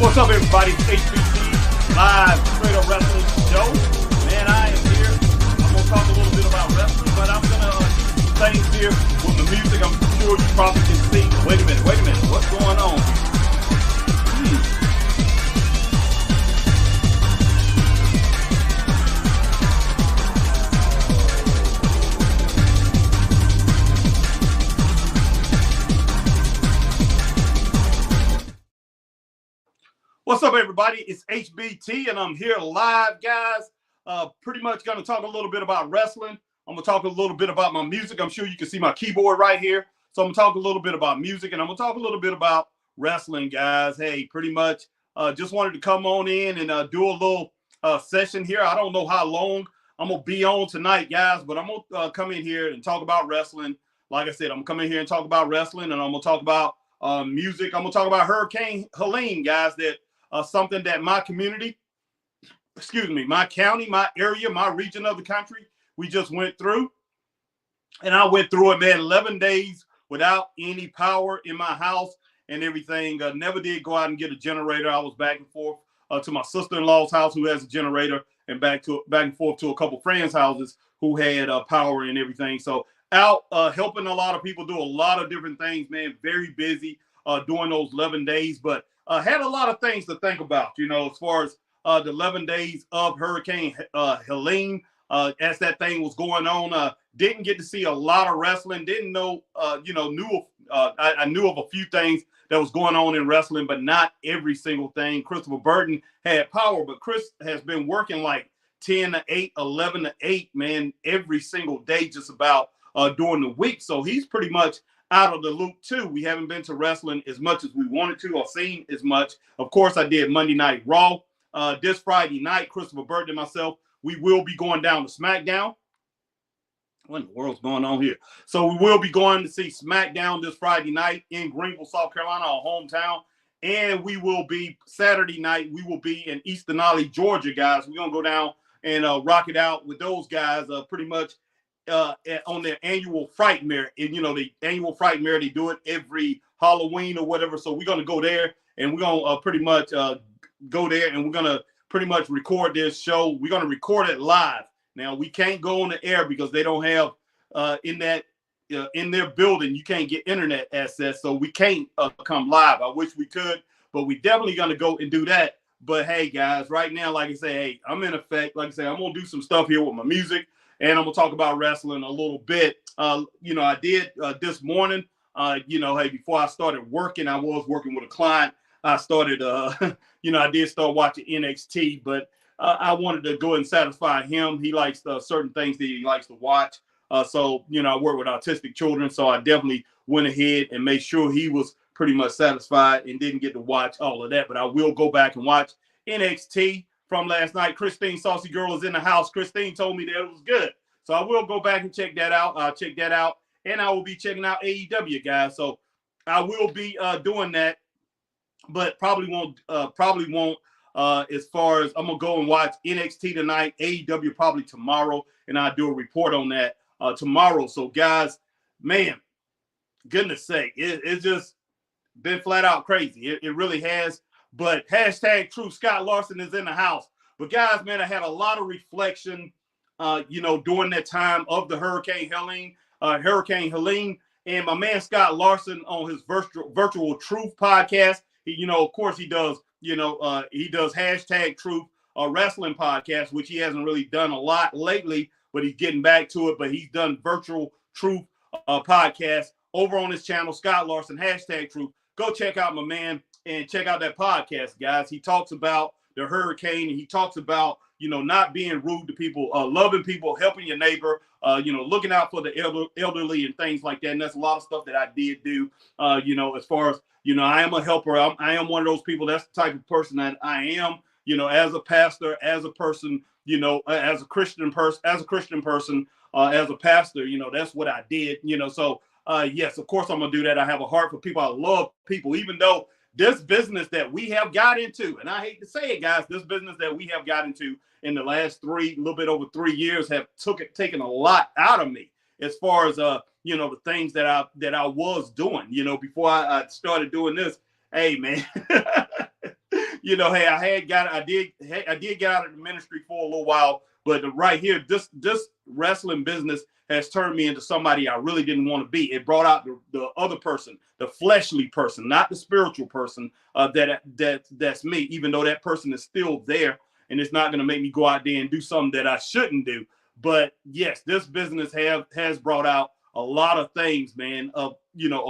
What's up, everybody? It's HBT Live Straight Up Wrestling Show. Man, I am here. I'm going to talk a little bit about wrestling, but I'm going to do things here with the music. I'm sure you probably can see. Wait a minute. What's going on? What's up, everybody? It's HBT, and I'm here live, guys. Pretty much going to talk a little bit about wrestling. I'm going to talk a little bit about my music. I'm sure you can see my keyboard right here. So I'm going to talk a little bit about music, and I'm going to talk a little bit about wrestling, guys. Hey, pretty much just wanted to come on in and do a little session here. I don't know how long I'm going to be on tonight, guys, but I'm going to come in here and talk about wrestling. Like I said, I'm going to come in here and talk about wrestling, and I'm going to talk about music. I'm going to talk about Hurricane Helene, guys, that something that my community, my county, my area, my region of the country, we just went through. And I went through it, man, 11 days without any power in my house and everything. Never did go out and get a generator. I was back and forth to my sister-in-law's house who has a generator, and back and forth to a couple friends' houses who had power and everything. So out helping a lot of people do a lot of different things, man. Very busy during those 11 days, but had a lot of things to think about, as far as the 11 days of Hurricane Helene, as that thing was going on. Didn't get to see a lot of wrestling. Didn't know, I knew of a few things that was going on in wrestling, but not every single thing. Christopher Burton had power, but Chris has been working like 10 to 8, 11 to 8, man, every single day, just about during the week. So he's pretty much out of the loop too. We haven't been to wrestling as much as we wanted to, or seen as much. Of course, I did Monday Night Raw. This Friday night, Christopher Burton and myself, we will be going down to SmackDown. What in the world's going on here? So we will be going to see SmackDown this Friday night in Greenville, South Carolina, our hometown. And we will be Saturday night. We will be in East Denali, Georgia, guys. We're gonna go down and rock it out with those guys. Pretty much on their annual Fright Mare. And the annual Fright Mare, they do it every Halloween or whatever. So we're gonna go there, and we're gonna pretty much go there, and we're gonna pretty much record this show. We're gonna record it live. Now we can't go on the air because they don't have in their building, you can't get internet access, so we can't come live. I wish we could, but we definitely gonna go and do that. But hey, guys, right now, like I say, hey, I'm in effect. Like I say, I'm gonna do some stuff here with my music, and I'm gonna talk about wrestling a little bit. I did this morning. Hey, before I started working, I was working with a client. I started, I did start watching NXT, but I wanted to go and satisfy him. He likes certain things that he likes to watch. So I work with autistic children, so I definitely went ahead and made sure he was pretty much satisfied and didn't get to watch all of that. But I will go back and watch NXT from last night. Christine Saucy Girl is in the house. Christine told me that it was good. So I will go back and check that out. I'll check that out. And I will be checking out AEW, guys. So I will be doing that, but probably won't as far as I'm going to go and watch NXT tonight, AEW probably tomorrow, and I'll do a report on that tomorrow. So, guys, man, goodness sake, it's just been flat out crazy. It really has. But hashtag True Scott Larson is in the house. But, guys, man, I had a lot of reflection, during that time of the Hurricane Helene, and my man Scott Larson on his Virtual Truth podcast. Of course, he does. He does hashtag Truth Wrestling podcast, which he hasn't really done a lot lately, but he's getting back to it. But he's done Virtual Truth podcast over on his channel, Scott Larson, hashtag Truth. Go check out my man and check out that podcast, guys. He talks about the hurricane, and he talks about, not being rude to people, loving people, helping your neighbor, looking out for the elderly and things like that. And that's a lot of stuff that I did do, as far as, I am a helper. I am one of those people. That's the type of person that I am, as a pastor, as a person, as a Christian person, as a pastor, that's what I did, So, yes, of course I'm going to do that. I have a heart for people. I love people, even though this business that we have got into, and I hate to say it, guys, this business that we have got into in the last little bit over 3 years have taken a lot out of me as far as, the things that I was doing, before I started doing this. Hey, man, hey, I did get out of the ministry for a little while, but right here, this wrestling business has turned me into somebody I really didn't want to be. It brought out the other person, the fleshly person, not the spiritual person. That's me. Even though that person is still there, and it's not going to make me go out there and do something that I shouldn't do. But yes, this business has brought out a lot of things, man, of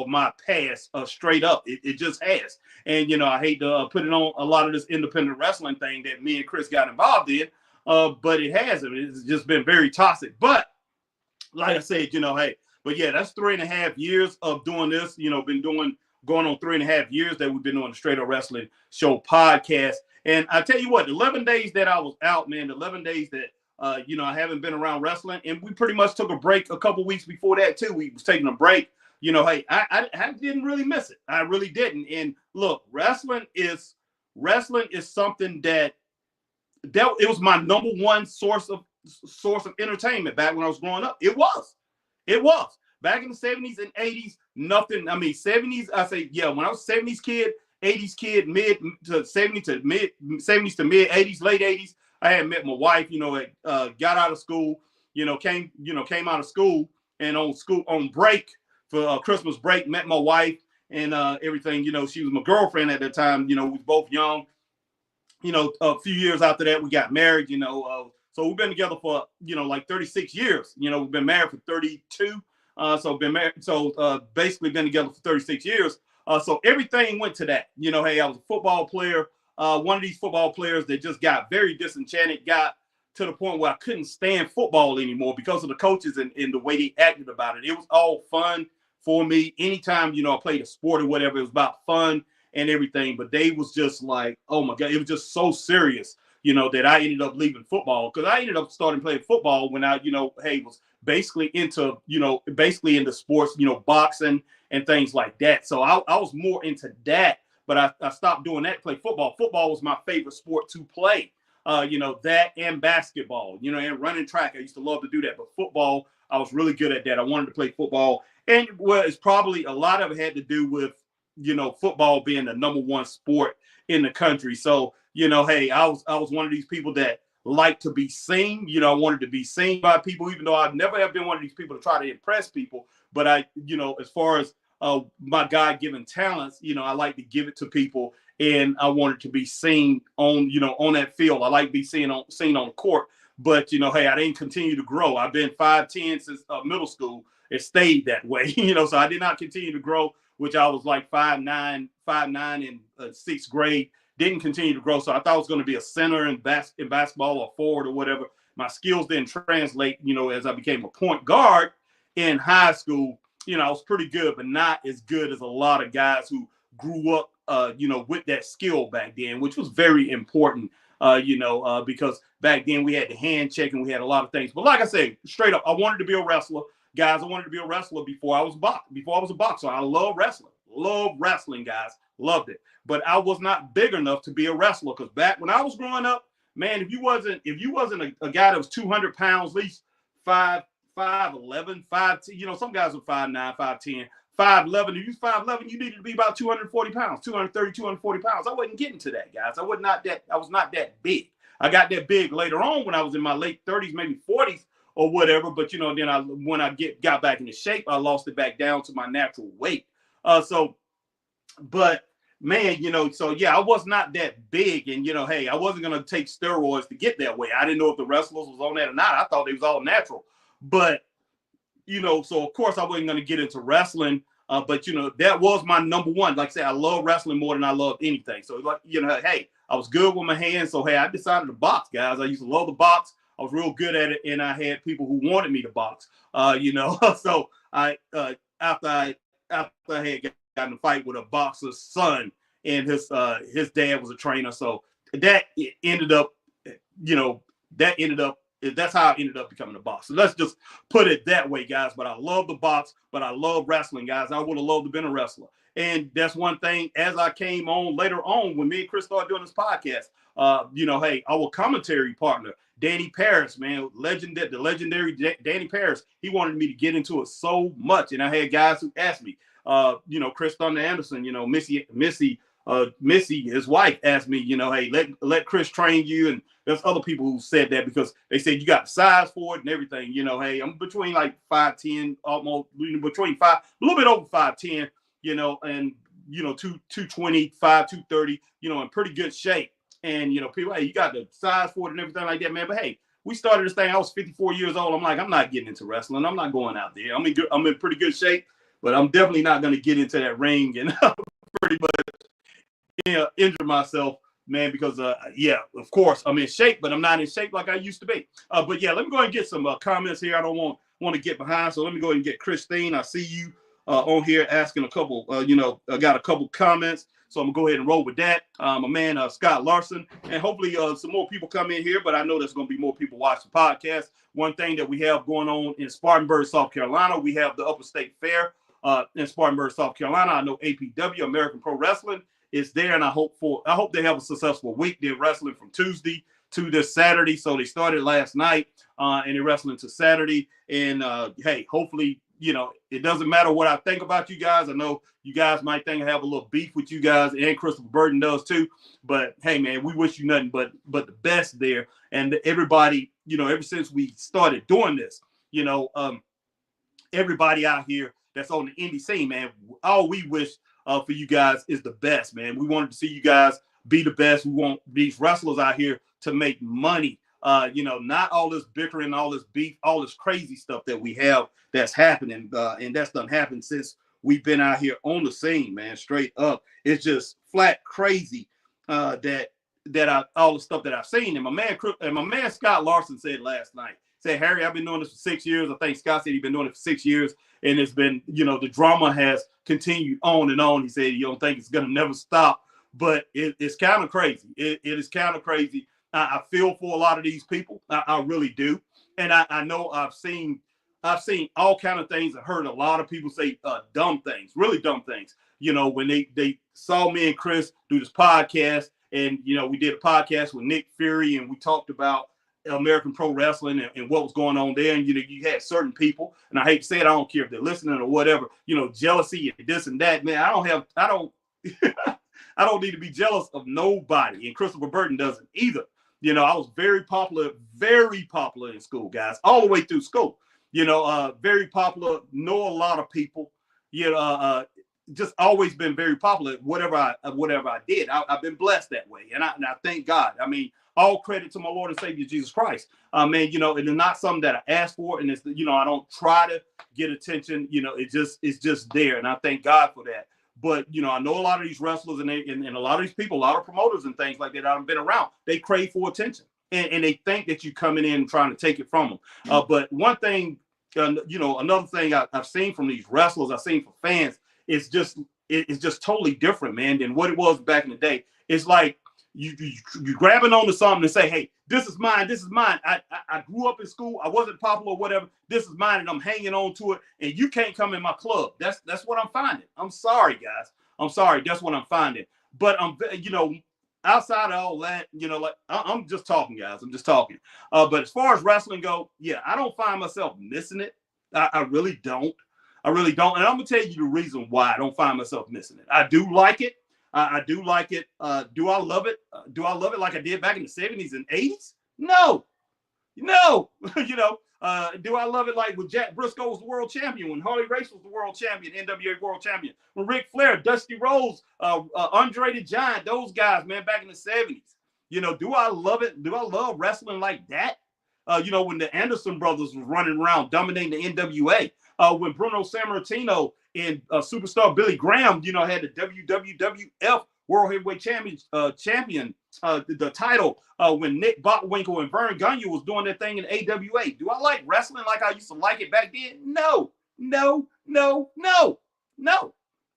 my past, straight up. It just has. And I hate to put it on a lot of this independent wrestling thing that me and Chris got involved in, but it hasn't. It's just been very toxic. But like I said, hey, but yeah, that's 3.5 years of doing this. Been going on 3.5 years that we've been doing the Straight Up Wrestling Show podcast. And I tell you what, 11 days that I was out, man, 11 days that I haven't been around wrestling, and we pretty much took a break a couple weeks before that too. We was taking a break. Hey, I didn't really miss it. I really didn't. And look, wrestling is something that it was my number one source of entertainment back when I was growing up. It was back in the 70s and 80s. Nothing. I mean, 70s. I say, yeah. When I was 70s kid, 80s kid, mid to 70s to mid 70s to mid 80s, late 80s. I had met my wife. Got out of school. Came out of school, and on break for Christmas break, met my wife and everything. She was my girlfriend at that time. We was both young. A few years after that, we got married. So we've been together for like 36 years. We've been married for 32. So been married. So basically been together for 36 years. So everything went to that. Hey, I was a football player. One of these football players that just got very disenchanted, got to the point where I couldn't stand football anymore because of the coaches and the way they acted about it. It was all fun for me. Anytime, I played a sport or whatever, it was about fun and everything. But they was just like, oh my God, it was just so serious, that I ended up leaving football, because I ended up starting playing football when I, was basically into, into sports, boxing and things like that. So I was more into that, but I stopped doing that, play football. Football was my favorite sport to play, that and basketball, and running track. I used to love to do that, but football, I was really good at that. I wanted to play football. And it's probably a lot of it had to do with, football being the number one sport in the country. So, hey, I was one of these people that like to be seen. I wanted to be seen by people, even though I've never have been one of these people to try to impress people. But I, as far as my God-given talents, I like to give it to people, and I wanted to be seen on, on that field. I like to be seen on the court. But, hey, I didn't continue to grow. I've been 5'10" since middle school. It stayed that way, so I did not continue to grow, which I was like 5'9" in sixth grade. Didn't continue to grow. So I thought I was going to be a center in basketball or forward or whatever. My skills didn't translate, as I became a point guard in high school. I was pretty good, but not as good as a lot of guys who grew up, with that skill back then, which was very important, because back then we had the hand check and we had a lot of things. But like I said, straight up, I wanted to be a wrestler. Guys, I wanted to be a wrestler before I was a boxer. I love wrestling. Love wrestling, guys. Loved it. But I was not big enough to be a wrestler, because back when I was growing up, man, if you wasn't a guy that was 200 pounds, at least 5'11", 5'10", some guys were 5'9", 5'10", 5'11". If you was 5'11", you needed to be about 240 pounds, 230, 240 pounds. I wasn't getting to that, guys. I was not that big. I got that big later on when I was in my late 30s, maybe 40s or whatever. But, then when I got back into shape, I lost it back down to my natural weight. But man, so yeah, I was not that big, and hey, I wasn't gonna take steroids to get that way. I didn't know if the wrestlers was on that or not. I thought they was all natural, but so of course I wasn't gonna get into wrestling. But that was my number one. Like I said, I love wrestling more than I love anything. So like, hey, I was good with my hands. So hey, I decided to box, guys. I used to love the box. I was real good at it, and I had people who wanted me to box. So I after I had got in a fight with a boxer's son, and his dad was a trainer. So that ended up, that's how I ended up becoming a boxer. Let's just put it that way, guys. But I love the box, but I love wrestling, guys. I would have loved to have been a wrestler. And that's one thing, as I came on later on, when me and Chris started doing this podcast, hey, our commentary partner, Danny Paris, man, the legendary Danny Paris, he wanted me to get into it so much. And I had guys who asked me, Chris Thunder Anderson, Missy Missy, his wife, asked me, hey, let Chris train you. And there's other people who said that because they said you got the size for it and everything. Hey, I'm between like 5'10", almost between a little bit over 5'10", and 225, 230, in pretty good shape. And people, hey, you got the size for it and everything like that, man. But hey, we started this thing. I was 54 years old. I'm like, I'm not getting into wrestling. I'm not going out there. I'm in pretty good shape, but I'm definitely not going to get into that ring and pretty much injure myself, man, because of course I'm in shape, but I'm not in shape like I used to be. But yeah, let me go ahead and get some comments here. I don't want to get behind, so let me go ahead and get Christine. I see you on here asking a couple. I got a couple comments, so I'm gonna go ahead and roll with that. My man Scott Larson, and hopefully some more people come in here. But I know there's gonna be more people watch the podcast. One thing that we have going on in Spartanburg, South Carolina, we have the Upper State Fair in Spartanburg, South Carolina. I know APW, American Pro Wrestling, is there, and I hope they have a successful week. They're wrestling from Tuesday to this Saturday, so they started last night and they're wrestling to Saturday. And hey, hopefully, it doesn't matter what I think about you guys. I know you guys might think I have a little beef with you guys, and Christopher Burton does too. But hey, man, we wish you nothing but the best there. And everybody, ever since we started doing this, everybody out here that's on the indie scene, man, all we wish for you guys is the best, man. We wanted to see you guys be the best. We want these wrestlers out here to make money. Not all this bickering, all this beef, all this crazy stuff that we have that's happening. And that's done happened since we've been out here on the scene, man, straight up. It's just flat crazy all the stuff that I've seen. And my man Scott Larson said last night, said, Harry, I've been doing this for 6 years. I think Scott said he's been doing it for 6 years. And it's been, the drama has continued on and on. He said, you don't think it's going to never stop. But it's kind of crazy. It is kind of crazy. I feel for a lot of these people. I really do. And I know I've seen all kind of things. I heard a lot of people say dumb things, really dumb things. When they saw me and Chris do this podcast, and, we did a podcast with Nick Fury, and we talked about American Pro Wrestling and what was going on there. And, you had certain people, and I hate to say it, I don't care if they're listening or whatever, jealousy and this and that, man. I don't I don't need to be jealous of nobody. And Christopher Burton doesn't either. I was very popular in school, guys, all the way through school. Very popular, know a lot of people, just always been very popular. Whatever I did, I've been blessed that way. And I thank God. I mean, all credit to my Lord and Savior, Jesus Christ. Man, it is not something that I asked for. And it's, I don't try to get attention. It's just there. And I thank God for that. But, I know a lot of these wrestlers and a lot of these people, a lot of promoters and things like that I've been around, they crave for attention. And they think that you're coming in and trying to take it from them. But one thing, another thing I've seen from these wrestlers, I've seen from fans, it's just totally different, man, than what it was back in the day. It's like you grabbing onto something and say, hey, this is mine. This is mine. I grew up in school. I wasn't popular or whatever. This is mine, and I'm hanging on to it. And you can't come in my club. That's what I'm finding. I'm sorry, guys. I'm sorry. That's what I'm finding. But outside of all that, I'm just talking, guys. I'm just talking. But as far as wrestling go, yeah, I don't find myself missing it. I really don't. I really don't. And I'm gonna tell you the reason why I don't find myself missing it. I do like it. I do like it. Do I love it? Do I love it like I did back in the 70s and 80s? No. Do I love it like when Jack Briscoe was the world champion, when Harley Race was the world champion, NWA world champion, when Ric Flair, Dusty Rhodes, Andre the Giant, those guys, man, back in the 70s. Do I love it? Do I love wrestling like that? When the Anderson brothers was running around dominating the NWA, when Bruno Sammartino and superstar Billy Graham, had the WWF World Heavyweight Champion, the title, when Nick Bockwinkel and Vern Gagne was doing their thing in AWA. Do I like wrestling like I used to like it back then? No.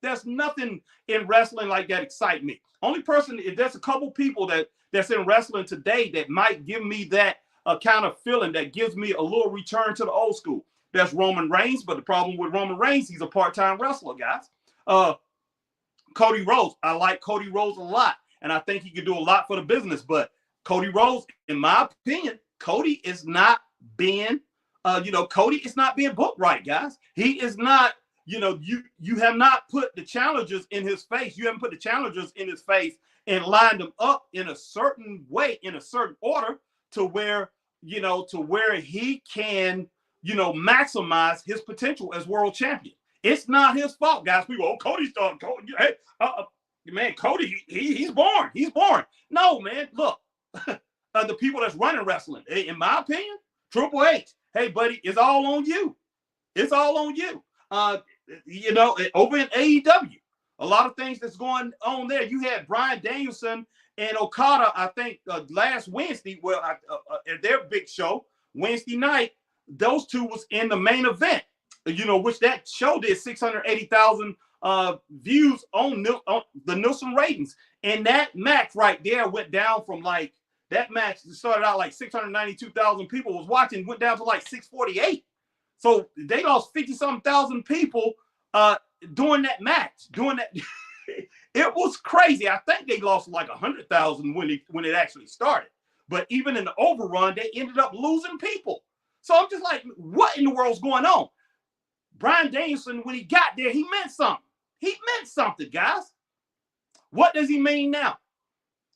There's nothing in wrestling like that excite me. Only person, if there's a couple people that's in wrestling today that might give me that kind of feeling, that gives me a little return to the old school. That's Roman Reigns, but the problem with Roman Reigns, he's a part-time wrestler, guys. Cody Rhodes, I like Cody Rhodes a lot, and I think he could do a lot for the business. But Cody Rhodes, in my opinion, Cody is not being booked right, guys. He is not you have not put the challengers in his face. You haven't put the challengers in his face and lined them up in a certain way, in a certain order, to where he can, maximize his potential as world champion. It's not his fault, guys. People, oh, Cody's done. Cody, hey, man, Cody, he's born. He's born. No, man, look, the people that's running wrestling, in my opinion, Triple H, hey, buddy, it's all on you. It's all on you. Over in AEW, a lot of things that's going on there. You had Bryan Danielson and Okada, I think, last Wednesday, at their big show, Wednesday night, those two was in the main event, which that show did 680,000 views on the Nielsen ratings. And that match right there went down from that match started out like 692,000 people was watching, went down to like 648. So they lost 50-something thousand people during that match. It was crazy. I think they lost like 100,000 when it actually started. But even in the overrun, they ended up losing people. So I'm just like, what in the world's going on? Bryan Danielson, when he got there, he meant something. He meant something, guys. What does he mean now?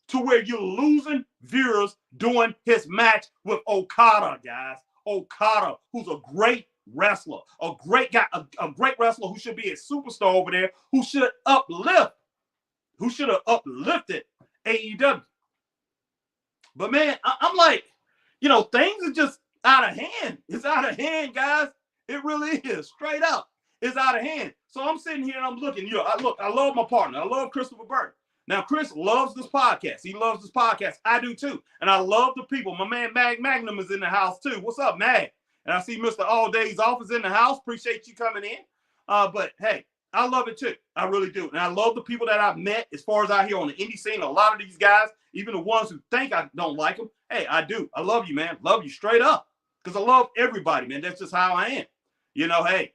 To where you're losing viewers doing his match with Okada, guys. Okada, who's a great wrestler, a great guy, a great wrestler who should be a superstar over there, who should have uplifted AEW. But man, I'm like, things are just out of hand. It's out of hand, guys. It really is. Straight up. It's out of hand. So I'm sitting here and I'm looking. I love my partner. I love Christopher Burton. Now, Chris loves this podcast. He loves this podcast. I do too. And I love the people. My man Mag Magnum is in the house too. What's up, Mag? And I see Mr. All Day's Office in the house. Appreciate you coming in. But hey, I love it too. I really do. And I love the people that I've met as far as out here on the indie scene. A lot of these guys, even the ones who think I don't like them, hey, I do. I love you, man. Love you straight up. Because I love everybody, man. That's just how I am. Hey,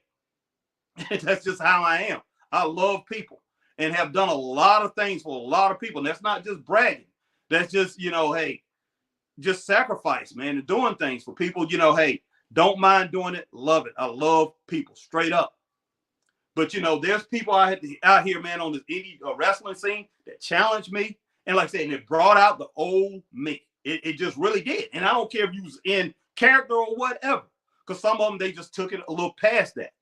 that's just how I am. I love people and have done a lot of things for a lot of people. And that's not just bragging. That's just, hey, just sacrifice, man, and doing things for people. Hey, don't mind doing it. Love it. I love people straight up. But, there's people out here, man, on this indie wrestling scene that challenged me. And like I said, it brought out the old me. It just really did. And I don't care if you was in character or whatever, because some of them, they just took it a little past that.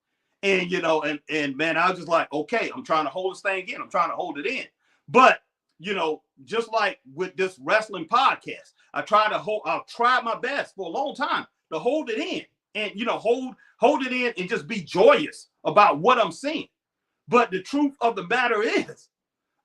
And, and man, I was just like, okay, I'm trying to hold this thing in. I'm trying to hold it in. But, just like with this wrestling podcast, I'll try my best for a long time to hold it in and, hold it in and just be joyous about what I'm seeing. But the truth of the matter is,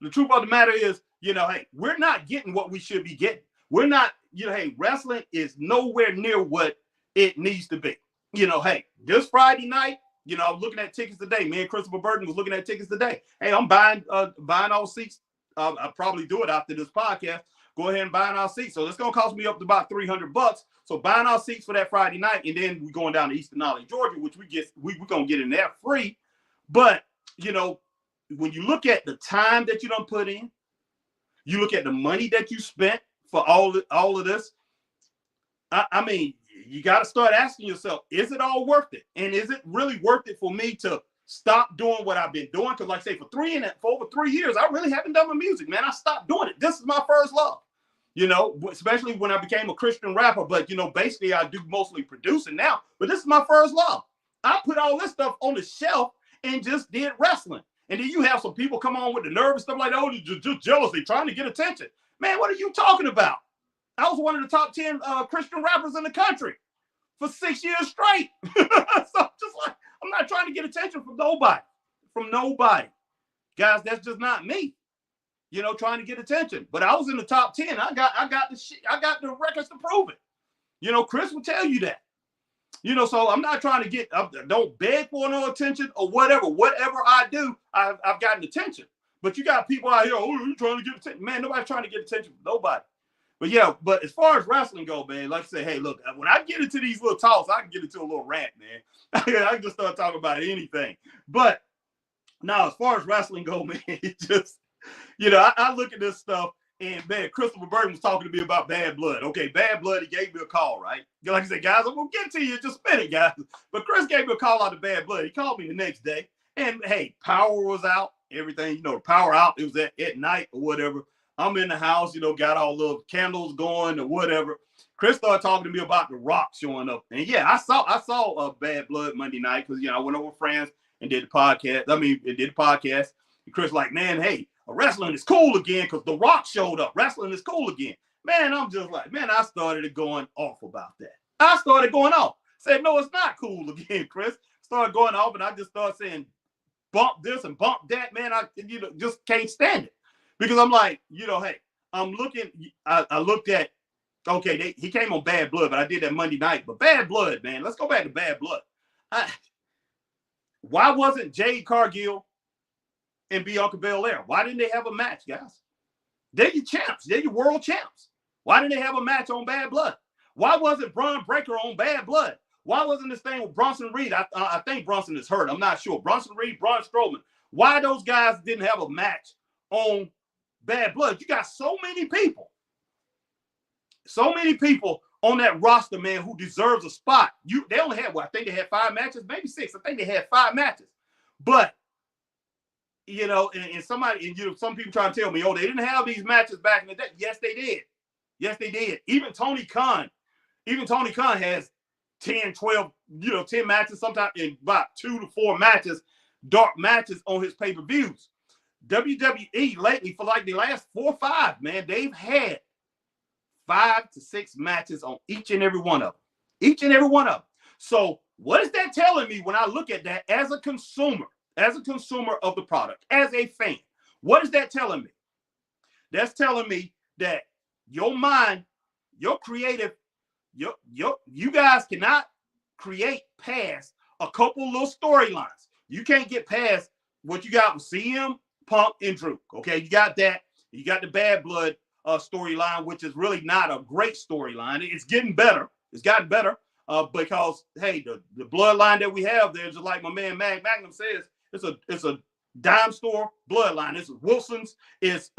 hey, we're not getting what we should be getting. We're not, hey, wrestling is nowhere near what it needs to be. Hey, this Friday night, I was looking at tickets today. Me and Christopher Burton was looking at tickets today. Hey, I'm buying all seats. I'll probably do it after this podcast. Go ahead and buy our seats. So it's going to cost me up to about $300. So buying our seats for that Friday night, and then we're going down to East Denali, Georgia, which we're going to get in there free. But, when you look at the time that you don't put in, you look at the money that you spent for all of this, I mean, you got to start asking yourself, is it all worth it? And is it really worth it for me to stop doing what I've been doing? Because like I say, for over 3 years, I really haven't done my music, man. I stopped doing it. This is my first love, especially when I became a Christian rapper. But, basically I do mostly producing now. But this is my first love. I put all this stuff on the shelf and just did wrestling. And then you have some people come on with the nerve and stuff like that. Oh, just jealousy, trying to get attention. Man, what are you talking about? I was one of the top 10 Christian rappers in the country for 6 years straight. So just like, I'm not trying to get attention from nobody. Guys, that's just not me, trying to get attention. But I was in the top 10. I got the records to prove it. Chris will tell you that. So I'm not trying to don't beg for no attention or whatever. Whatever I do, I've gotten attention. But you got people out here, oh, you're trying to get attention. Man, nobody's trying to get attention from nobody. But yeah, but as far as wrestling go, man, like I say, hey, look, when I get into these little talks, I can get into a little rant, man. I can just start talking about anything. But now, as far as wrestling go, man, it just, I look at this stuff, and man, Christopher Burton was talking to me about Bad Blood. Okay, Bad Blood, he gave me a call, right? Like I said, guys, I'm going to get to you in just a minute, guys. But Chris gave me a call out of Bad Blood. He called me the next day. And hey, power was out. Everything, you know, the power out. It was at night or whatever. I'm in the house, you know, got all the candles going or whatever. Chris started talking to me about The Rock showing up. And yeah, I saw Bad Blood Monday night because, you know, I went over with friends and did the podcast. And Chris like, man, hey, wrestling is cool again because The Rock showed up. Wrestling is cool again. Man, I'm just like, man, I started going off about that. I started going off. Said, no, it's not cool again, Chris. Started going off, and I just started saying, bump this and bump that. Man, I just can't stand it. Because I'm like, hey, I'm looking, I looked at, okay, he came on Bad Blood, but I did that Monday night. But Bad Blood, man, let's go back to Bad Blood. Why wasn't Jade Cargill and Bianca Belair? Why didn't they have a match, guys? They're your champs. They're your world champs. Why didn't they have a match on Bad Blood? Why wasn't Braun Breaker on Bad Blood? Why wasn't this thing with Bronson Reed? I think Bronson is hurt. I'm not sure. Bronson Reed, Braun Strowman. Why those guys didn't have a match on Bad Blood? You got so many people on that roster, man, who deserves a spot. They only had, I think they had 5 matches, maybe 6. I think they had 5 matches. But, and some people try to tell me, they didn't have these matches back in the day. Yes, they did. Yes, they did. Even Tony Khan has 10, 12, 10 matches, sometimes in about 2 to 4 matches, dark matches on his pay-per-views. WWE lately, for like the last 4 or 5, man, they've had 5 to 6 matches on each and every one of them. Each and every one of them. So what is that telling me when I look at that as a consumer of the product, as a fan? What is that telling me? That's telling me that your mind, your creative, you guys cannot create past a couple little storylines. You can't get past what you got with CM, Punk, and Drew. Okay, you got that. You got the Bad Blood storyline, which is really not a great storyline. It's getting better. It's gotten better because, hey, the bloodline that we have there, just like my man Magnum says, it's a dime store bloodline. It's Wilson's, it's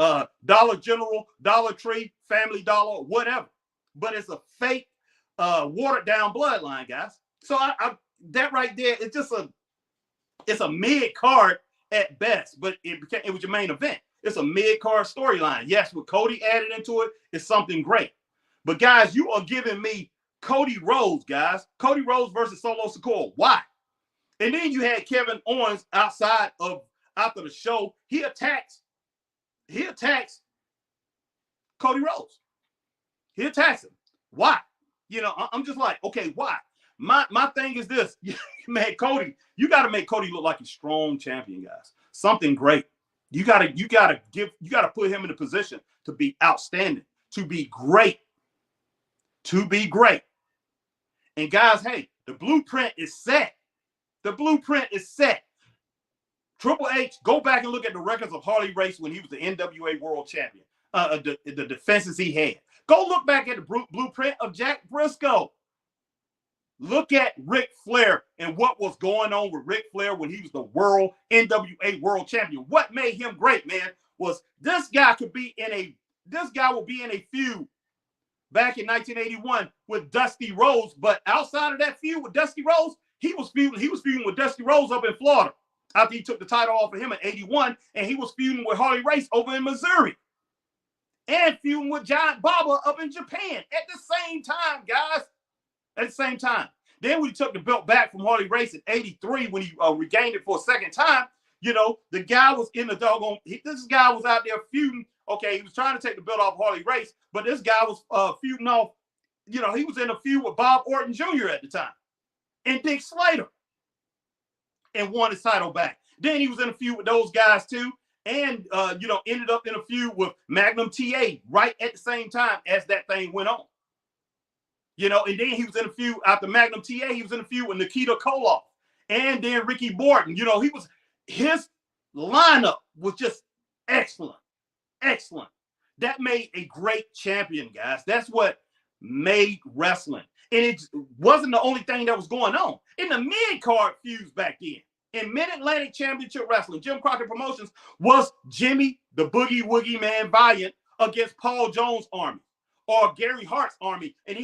Dollar General, Dollar Tree, Family Dollar, whatever. But it's a fake, watered down bloodline, guys. So that right there, it's a mid card at best, but it was your main event. It's a mid card storyline. Yes, with Cody added into it, it's something great. But guys, you are giving me Cody Rhodes, guys. Cody Rhodes versus Solo Sikoa. Why? And then you had Kevin Owens after the show. He attacks Cody Rhodes. He attacks him. Why? I'm just like, okay, why? My thing is this, man, Cody, you got to make Cody look like a strong champion, guys. Something great. You got to put him in a position to be outstanding, to be great. And guys, hey, the blueprint is set. Triple H, go back and look at the records of Harley Race when he was the NWA World Champion. The defenses he had. Go look back at the blueprint of Jack Briscoe. Look at Ric Flair and what was going on with Ric Flair when he was the NWA World Champion. What made him great, man, was this guy would be in a feud back in 1981 with Dusty Rhodes. But outside of that feud with Dusty Rhodes, he was feuding with Dusty Rhodes up in Florida after he took the title off of him in 81, and he was feuding with Harley Race over in Missouri. And feuding with Giant Baba up in Japan at the same time, guys. At the same time. Then when he took the belt back from Harley Race in 83, when he regained it for a second time, the guy was in the doggone, this guy was out there feuding. Okay, he was trying to take the belt off Harley Race, but this guy was feuding off, he was in a feud with Bob Orton Jr. at the time and Dick Slater and won his title back. Then he was in a feud with those guys too. And, ended up in a feud with Magnum TA right at the same time as that thing went on. And then he was in a feud after Magnum TA. He was in a feud with Nikita Koloff and then Ricky Morton. His lineup was just excellent. That made a great champion, guys. That's what made wrestling. And it wasn't the only thing that was going on. In the mid-card feuds back then, in Mid-Atlantic Championship Wrestling, Jim Crockett Promotions was Jimmy the Boogie Woogie Man Valiant against Paul Jones' army or Gary Hart's army. And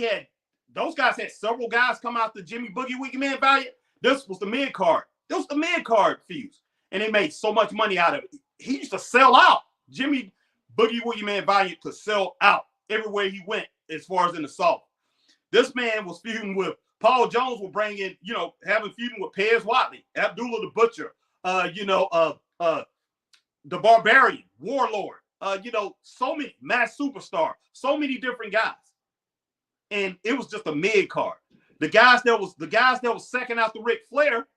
those guys had several guys come out to Jimmy Boogie Woogie Man Valiant. This was the mid-card. This was the mid-card feuds. and they made so much money out of it. He used to sell out. Jimmy Boogie Woogie Man Valiant to sell out everywhere he went as far as in the South. This man was feuding with Paul Jones, will bring in, having feuding with Pez Watley, Abdullah the Butcher, the Barbarian, Warlord, so many, Mass Superstar, so many different guys. And it was just a mid card. The guys that was second after Ric Flair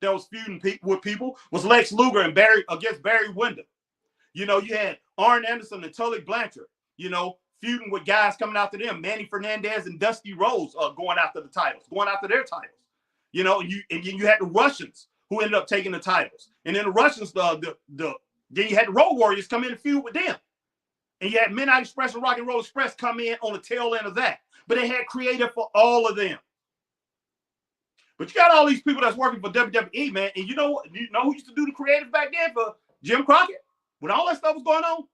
that was feuding with people was Lex Luger and against Barry Windham. You had Arn Anderson and Tully Blanchard, feuding with guys coming after them, Manny Fernandez and Dusty Rhodes going after their titles. And you had the Russians who ended up taking the titles. And then the Russians, then you had the Road Warriors come in and feud with them. And you had Midnight Express and Rock and Roll Express come in on the tail end of that. But they had creative for all of them. But you got all these people that's working for WWE, man. And you know who used to do the creative back then for Jim Crockett? When all that stuff was going on,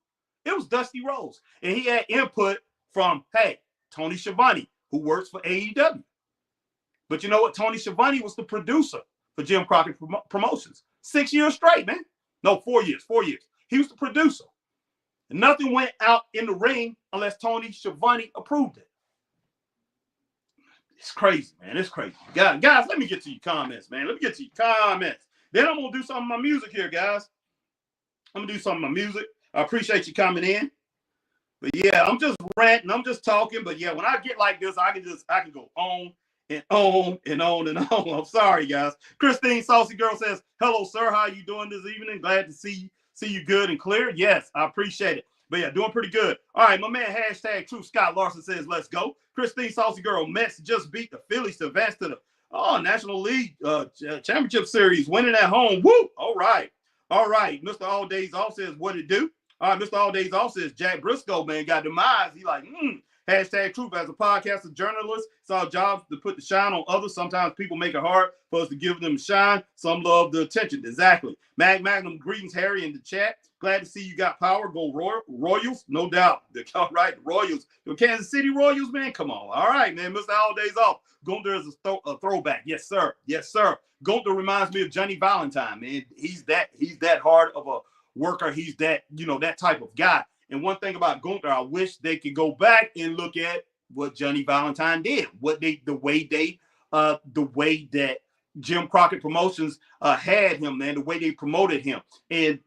it was Dusty Rhodes. And he had input from, Tony Schiavone, who works for AEW. But you know what? Tony Schiavone was the producer for Jim Crockett Promotions. 6 years straight, man. No, 4 years. 4 years. He was the producer. And nothing went out in the ring unless Tony Schiavone approved it. It's crazy, man. It's crazy. Guys, let me get to your comments, man. Then I'm going to do some of my music here, guys. I'm going to do some of my music. I appreciate you coming in. But yeah, I'm just ranting. I'm just talking. But yeah, when I get like this, I can go on and on and on and on. I'm sorry, guys. Christine Saucy Girl says, hello, sir. How are you doing this evening? Glad to see you good and clear. Yes, I appreciate it. But yeah, doing pretty good. All right, my man, hashtag True Scott Larson says, let's go. Christine Saucy Girl, Mets just beat the Phillies to advance to the National League Championship Series, winning at home. Woo! All right. Mr. All Days Off says, what it do? All right, Mr. All Days Off says, Jack Briscoe, man, got demise. He like, hashtag Truth. As a podcaster, journalist, it's our job to put the shine on others. Sometimes people make it hard for us to give them shine. Some love the attention. Exactly. Magnum, greetings, Harry, in the chat. Glad to see you got power. Go Royals, no doubt. All right, the Royals. The Kansas City Royals, man, come on. All right, man, Mr. All Days Off. Gunther is a throwback. Yes, sir. Gunther reminds me of Johnny Valentine, man. He's that hard of a worker. He's that, that type of guy. And one thing about Gunther, I wish they could go back and look at what Johnny Valentine did, the way that Jim Crockett Promotions had him, man, the way they promoted him. And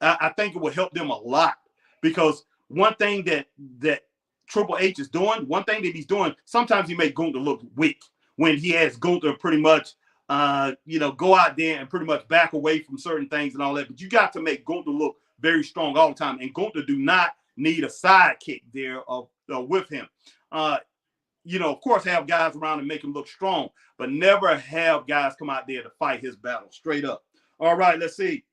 I think it would help them a lot, because one thing that Triple H is doing, sometimes he makes Gunther look weak when he has Gunther pretty much, go out there and pretty much back away from certain things and all that. But you got to make Gunther look very strong all the time. And Gunther do not need a sidekick there with him. Of course, have guys around and make him look strong, but never have guys come out there to fight his battle straight up. All right, let's see.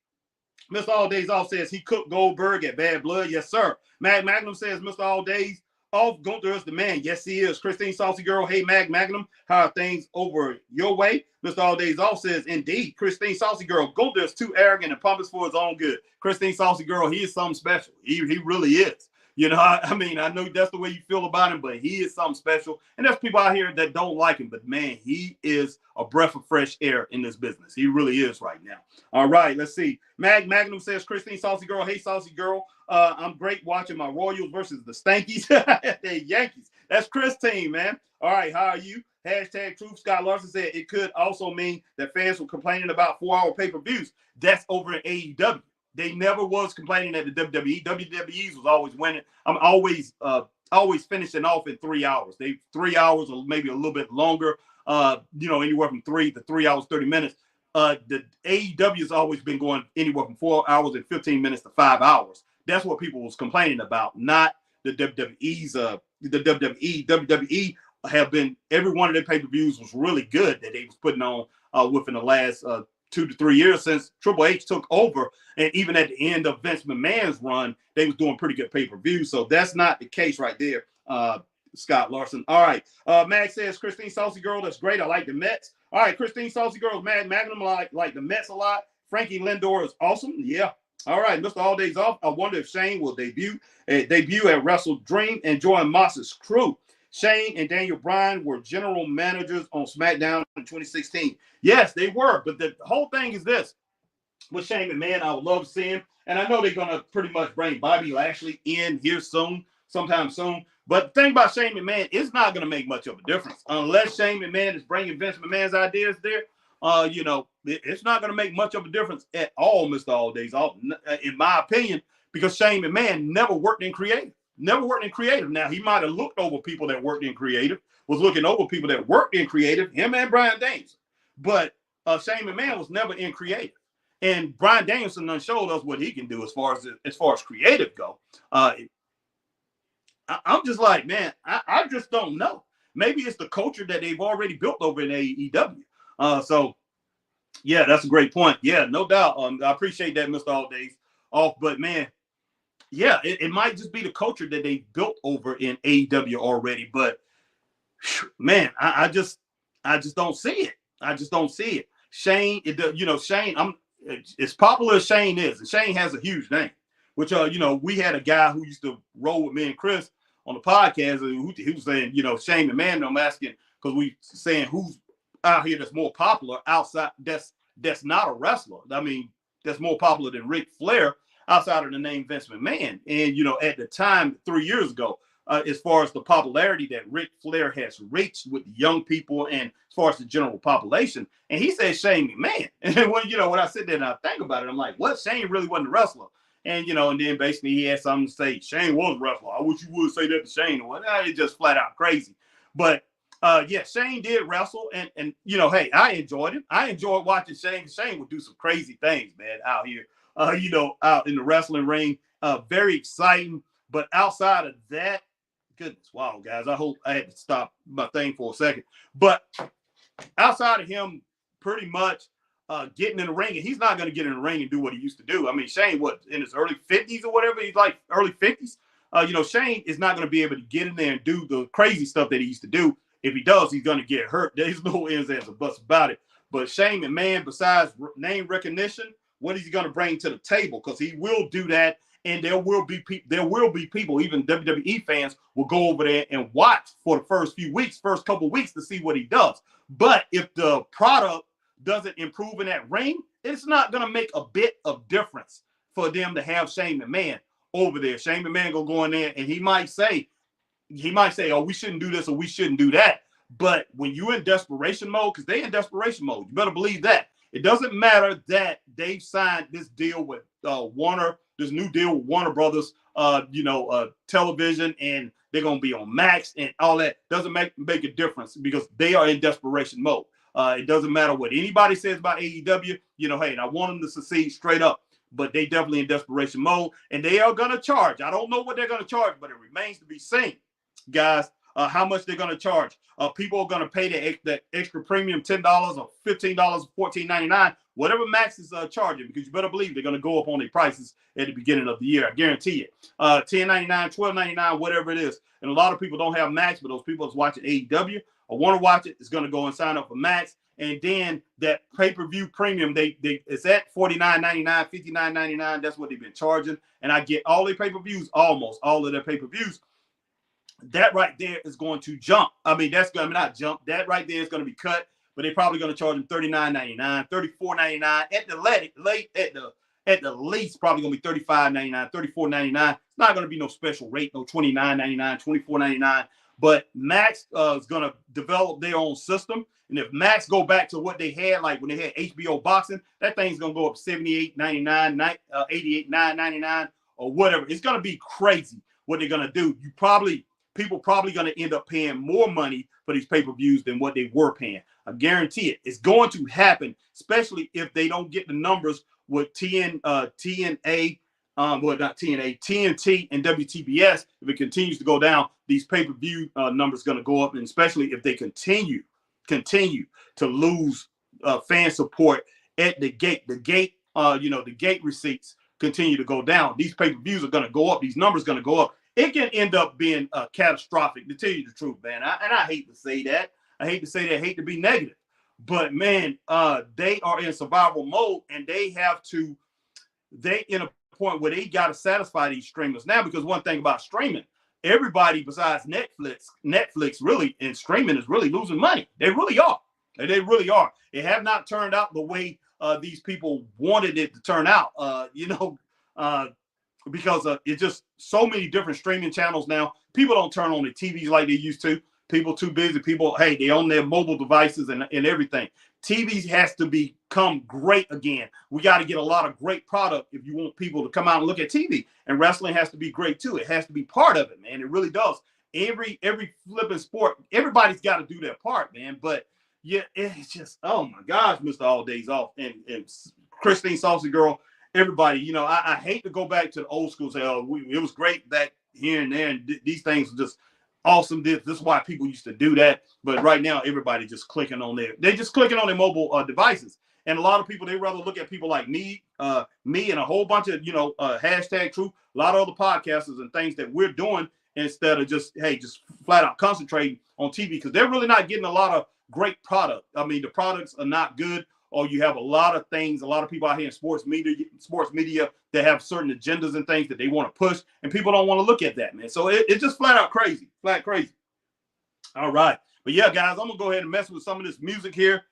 Mr. All Days Off says he cooked Goldberg at Bad Blood. Yes, sir. Magnum says Mr. All Days Off, Gunther is the man. Yes, he is. Christine Saucy Girl, hey, Magnum, how are things over your way? Mr. All Days Off says, indeed, Christine Saucy Girl, Gunther is too arrogant and pompous for his own good. Christine Saucy Girl, he is something special. He really is. I know that's the way you feel about him, but he is something special. And there's people out here that don't like him, but man, he is a breath of fresh air in this business. He really is right now. All right, let's see. Magnum says, Christine Saucy Girl, hey, Saucy Girl, I'm great watching my Royals versus the Stankies. The Yankees. That's Chris' team, man. All right, how are you? Hashtag Truth. Scott Larson said it could also mean that fans were complaining about 4-hour pay-per-views. That's over in AEW. They never was complaining at the WWE. WWE's was always winning. I'm always finishing off in 3 hours. 3 hours or maybe a little bit longer. Anywhere from 3 to 3 hours, 30 minutes. The AEW has always been going anywhere from 4 hours and 15 minutes to 5 hours. That's what people was complaining about, not the WWE's. The WWE have been, every one of their pay-per-views was really good that they was putting on within the last 2 to 3 years since Triple H took over. And even at the end of Vince McMahon's run, they was doing pretty good pay-per-views. So that's not the case right there, Scott Larson. All right. Mag says, Christine Saucy Girl, that's great. I like the Mets. All right, Christine Saucy Girl, Magnum, like the Mets a lot. Frankie Lindor is awesome. Yeah. All right, Mr. All Days Off. I wonder if Shane will debut at Wrestle Dream and join Moss's crew. Shane and Daniel Bryan were general managers on SmackDown in 2016. Yes, they were. But the whole thing is this. with Shane McMahon. I would love to see him. And I know they're going to pretty much bring Bobby Lashley in here soon, sometime soon. But the thing about Shane McMahon, it's not going to make much of a difference unless Shane McMahon is bringing Vince McMahon's ideas there. It's not going to make much of a difference at all, Mr. All Days, in my opinion, because Shane McMahon never worked in creative. Never worked in creative. Now, he might have looked over people that worked in creative, was looking over people that worked in creative, him and Bryan Danielson. But Shane McMahon was never in creative. And Bryan Danielson done showed us what he can do as far as creative go. I'm just like, man, I just don't know. Maybe it's the culture that they've already built over in AEW. So, yeah, that's a great point. Yeah, no doubt. I appreciate that, Mr. All Days Off. But, man, yeah, it might just be the culture that they built over in AEW already. But, man, I just don't see it. I just don't see it. Shane, Shane, as popular as Shane is, and Shane has a huge name, which, we had a guy who used to roll with me and Chris on the podcast, and he was saying, Shane McMahon, I'm asking, because we saying who's out here that's more popular outside, that's not a wrestler. I mean, that's more popular than Ric Flair outside of the name Vince McMahon. And, at the time, 3 years ago, as far as the popularity that Ric Flair has reached with the young people and as far as the general population. And he said Shane McMahon. And when I sit there and I think about it, I'm like, what? Shane really wasn't a wrestler. And, and then basically he had something to say, Shane was a wrestler. I wish you would say that to Shane. It's just flat out crazy. But, Shane did wrestle. And hey, I enjoyed him. I enjoyed watching Shane. Shane would do some crazy things, man, out here, out in the wrestling ring. Very exciting. But outside of that, goodness, wow, guys, I hope I had to stop my thing for a second. But outside of him pretty much getting in the ring, and he's not going to get in the ring and do what he used to do. I mean, Shane, in his early 50s or whatever, he's like early 50s. Shane is not going to be able to get in there and do the crazy stuff that he used to do. If he does, he's going to get hurt. There's no ends, ands, or buts about it. But Shane McMahon, besides name recognition, what is he going to bring to the table? Because he will do that. And there will be people, even WWE fans, will go over there and watch for the first couple of weeks to see what he does. But if the product doesn't improve in that ring, it's not going to make a bit of difference for them to have Shane McMahon over there. Shane McMahon gonna go in there and he might say, oh, we shouldn't do this or we shouldn't do that. But when you're in desperation mode, because they're in desperation mode, you better believe that. It doesn't matter that they've signed this deal with Warner, this new deal with Warner Brothers, television, and they're going to be on Max and all that. Doesn't make a difference because they are in desperation mode. It doesn't matter what anybody says about AEW. Hey, I want them to succeed straight up, but they definitely in desperation mode, and they are going to charge. I don't know what they're going to charge, but it remains to be seen, guys. How much they're going to charge. People are going to pay that extra premium, $10 or $15, $14.99, whatever Max is charging, because you better believe they're going to go up on their prices at the beginning of the year. I guarantee it. $10.99, $12.99, whatever it is. And a lot of people don't have Max, but those people that's watching AEW or want to watch it is going to go and sign up for Max. And then that pay-per-view premium, it's at $49.99, $59.99. That's what they've been charging. And I get all their pay-per-views, almost all of their pay-per-views. That right there is going to jump. I mean, that's going to not jump. That right there is going to be cut, but they're probably going to charge them $39.99, $34.99 at the least, probably going to be $35.99, $34.99. It's not going to be no special rate, no $29.99, $24.99. But Max is going to develop their own system. And if Max go back to what they had, like when they had HBO boxing, that thing's going to go up $78.99, $88.99, or whatever. It's going to be crazy what they're going to do. People probably going to end up paying more money for these pay-per-views than what they were paying. I guarantee it. It's going to happen, especially if they don't get the numbers with TNT and WTBS. If it continues to go down, these pay-per-view numbers going to go up, and especially if they continue to lose fan support at the gate. The gate receipts continue to go down. These pay-per-views are going to go up. These numbers are going to go up. It can end up being catastrophic, to tell you the truth, man. I hate to say that. I hate to be negative. But, man, they are in survival mode, and they in a point where they got to satisfy these streamers now, because one thing about streaming, everybody besides Netflix really, and streaming is really losing money. They really are. They really are. It have not turned out the way these people wanted it to turn out. Because it's just so many different streaming channels now. People don't turn on the TVs like they used to. People too busy. People, hey, they own their mobile devices and everything. TVs has to become great again. We got to get a lot of great product if you want people to come out and look at TV. And wrestling has to be great too. It has to be part of it, man. It really does. Every flipping sport, everybody's got to do their part, man. But yeah, it's just, oh my gosh, Mr. All Days Off and Christine Saucy Girl, everybody, you know, I hate to go back to the old school, say, oh, it was great back here and there, and these things are just awesome. This is why people used to do that. But right now, everybody just clicking on they're just clicking on their mobile devices. And a lot of people, they rather look at people like me and a whole bunch of, hashtag truth, a lot of other podcasters and things that we're doing instead of just flat out concentrating on TV, because they're really not getting a lot of great product. I mean, the products are not good, or you have a lot of things, a lot of people out here in sports media that have certain agendas and things that they want to push, and people don't want to look at that, man. So it's just flat crazy. All right. But yeah, guys, I'm going to go ahead and mess with some of this music here.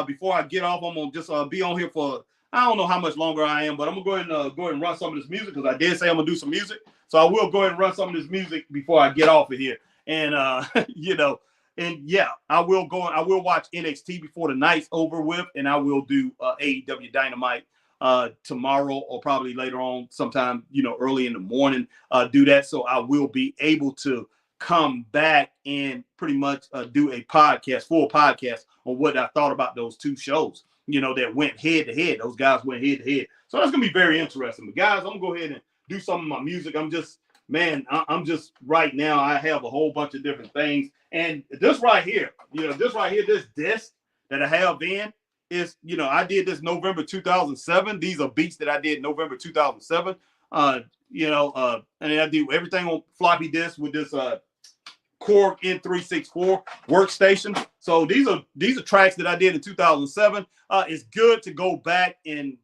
Before I get off, I'm going to just be on here for, I don't know how much longer I am, but I'm going to go ahead and run some of this music, because I did say I'm going to do some music. So I will go ahead and run some of this music before I get off of here. And, and yeah, I will watch NXT before the night's over with, and I will do AEW Dynamite tomorrow, or probably later on sometime, early in the morning, do that. So I will be able to come back and pretty much do a full podcast on what I thought about those two shows, that went head to head. Those guys went head to head. So that's going to be very interesting. But guys, I'm going to go ahead and do some of my music. I'm just right now, I have a whole bunch of different things. And this right here, this disc that I have in is, I did this November 2007. These are beats that I did November 2007. And I do everything on floppy disk with this Korg N364 workstation. So these are tracks that I did in 2007. It's good to go back and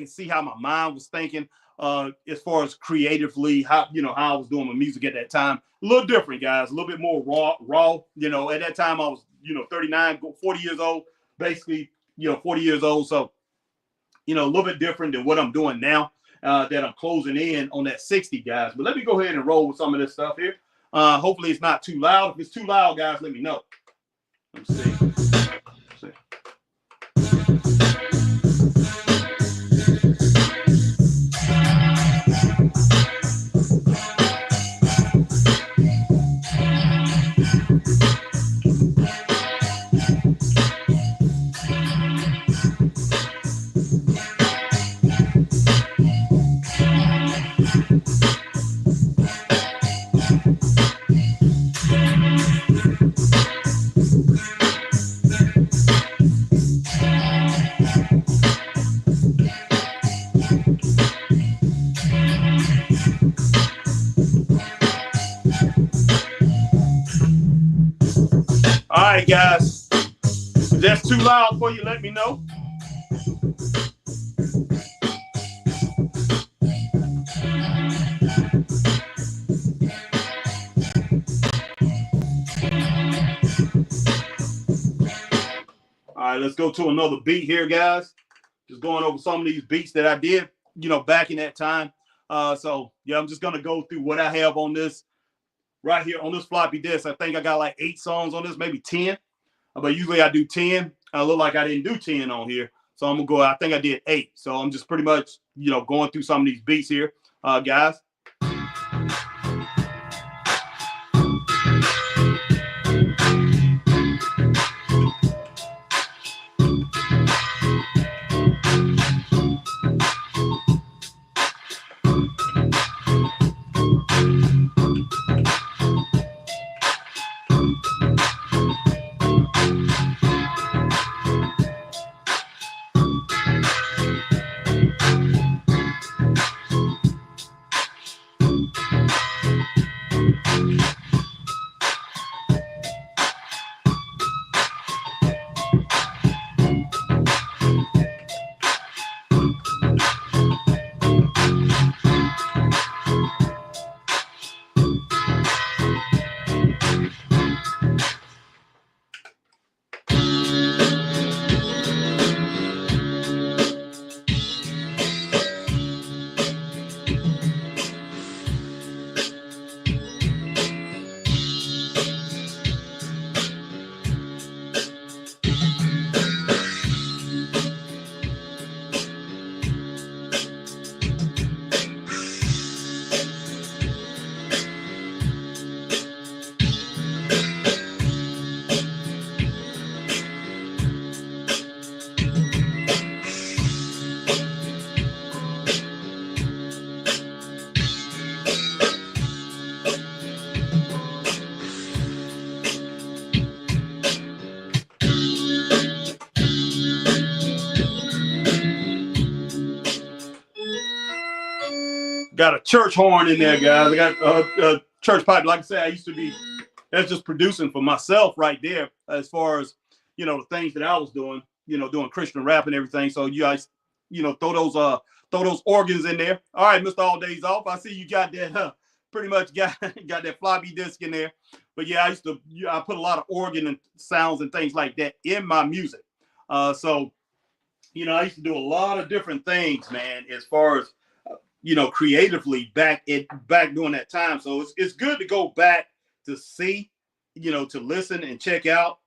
see how my mind was thinking. As far as creatively, how I was doing my music at that time. A little different, guys, a little bit more raw. At that time I was, 39, 40 years old, basically, 40 years old. So, a little bit different than what I'm doing now, that I'm closing in on that 60, guys. But let me go ahead and roll with some of this stuff here. Hopefully it's not too loud. If it's too loud, guys, let me know. Let's see. All right, guys, if that's too loud for you, let me know. All right, let's go to another beat here, guys. Just going over some of these beats that I did, back in that time. So yeah, I'm just gonna go through what I have on this right here on this floppy disk. I think I got like 8 songs on this, maybe 10. But usually I do 10. I look like I didn't do 10 on here. So I'm gonna go, I think I did 8. So I'm just pretty much, going through some of these beats here, guys. got a church horn in there, guys. I got a church pipe. Like I said, I used to be, that's just producing for myself right there as far as, you know, the things that I was doing, you know, doing Christian rap and everything. So you guys, you know, throw those organs in there. All right, Mr. All Days Off. I see you got that, pretty much got that floppy disk in there. But yeah, I put a lot of organ and sounds and things like that in my music. So, you know, I used to do a lot of different things, man, as far as, you know, creatively back during that time. So it's good to go back to see, you know, to listen and check out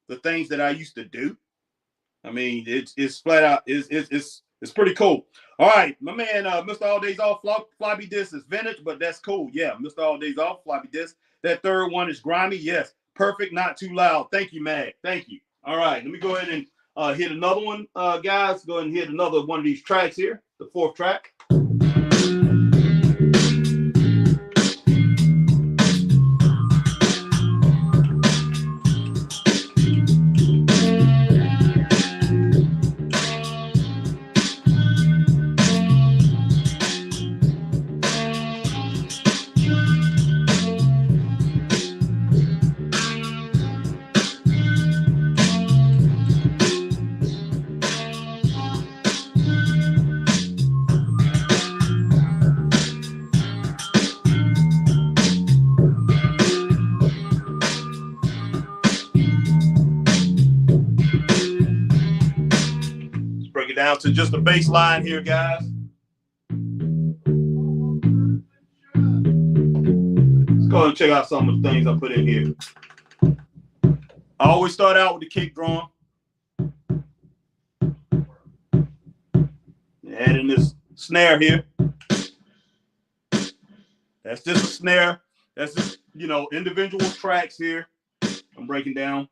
the things that I used to do. I mean, it's flat out, it's pretty cool. All right, my man, Mr. All Days Off, floppy disk is vintage, but that's cool. Yeah, Mr. All Days Off, floppy disk. That third one is grimy. Yes, perfect, not too loud. Thank you, Mag. Thank you. All right, let me go ahead and hit another one, guys. Go ahead and hit another one of these tracks here, the fourth track. Down to just the bass line here, guys. Let's go ahead and check out some of the things I put in here. I always start out with the kick drum. Adding this snare here. That's just a snare. That's just, you know, individual tracks here. I'm breaking down.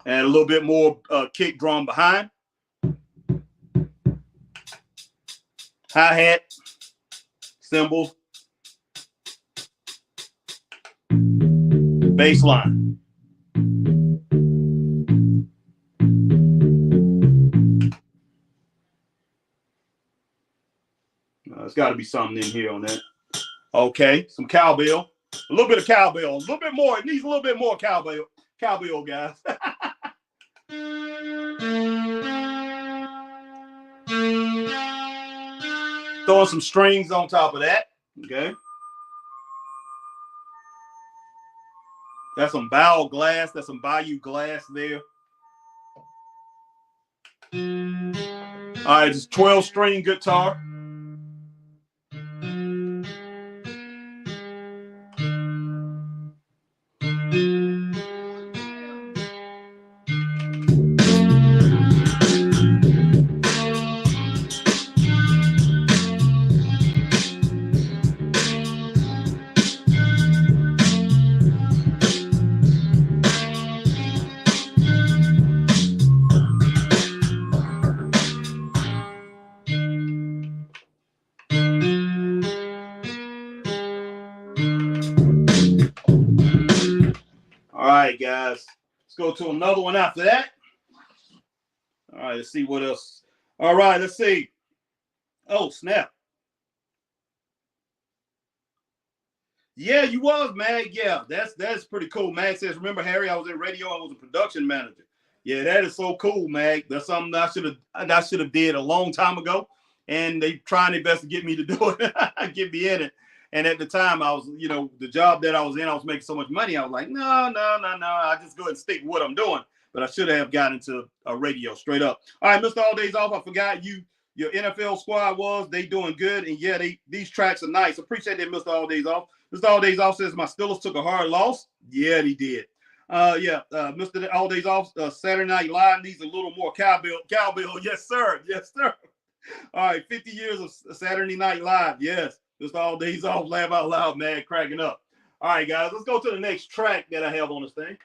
And a little bit more kick drum behind. Hi-hat, cymbals, bass line. There's got to be something in here on that. Okay, some cowbell. A little bit of cowbell. A little bit more. It needs a little bit more cowbell. Cowbell, guys. Throwing some strings on top of that. Okay. That's some bow glass. That's some Bayou glass there. All right, it's 12-string guitar. Guys, let's go to another one after that. All right, let's see what else. All right, let's see. Oh, snap. Yeah, you was, Mag. Yeah, that's pretty cool. Mag says, remember, Harry, I was in radio. I was a production manager. Yeah, that is so cool, Mag. That's something I should have did a long time ago. And they trying their best to get me to do it, get me in it. And at the time, I was, you know, the job that I was in, I was making so much money. I was like, no. I just go ahead and stick with what I'm doing. But I should have gotten into a radio straight up. All right, Mr. All Days Off. I forgot your NFL squad they doing good. And yeah, these tracks are nice. Appreciate that, Mr. All Days Off. Mr. All Days Off says my Steelers took a hard loss. Yeah, he did. Mr. All Days Off, Saturday Night Live needs a little more cowbell. Yes, sir. Yes, sir. All right, 50 years of Saturday Night Live. Yes. Just All Days Off, laugh out loud, man, cracking up. All right, guys, let's go to the next track that I have on this thing.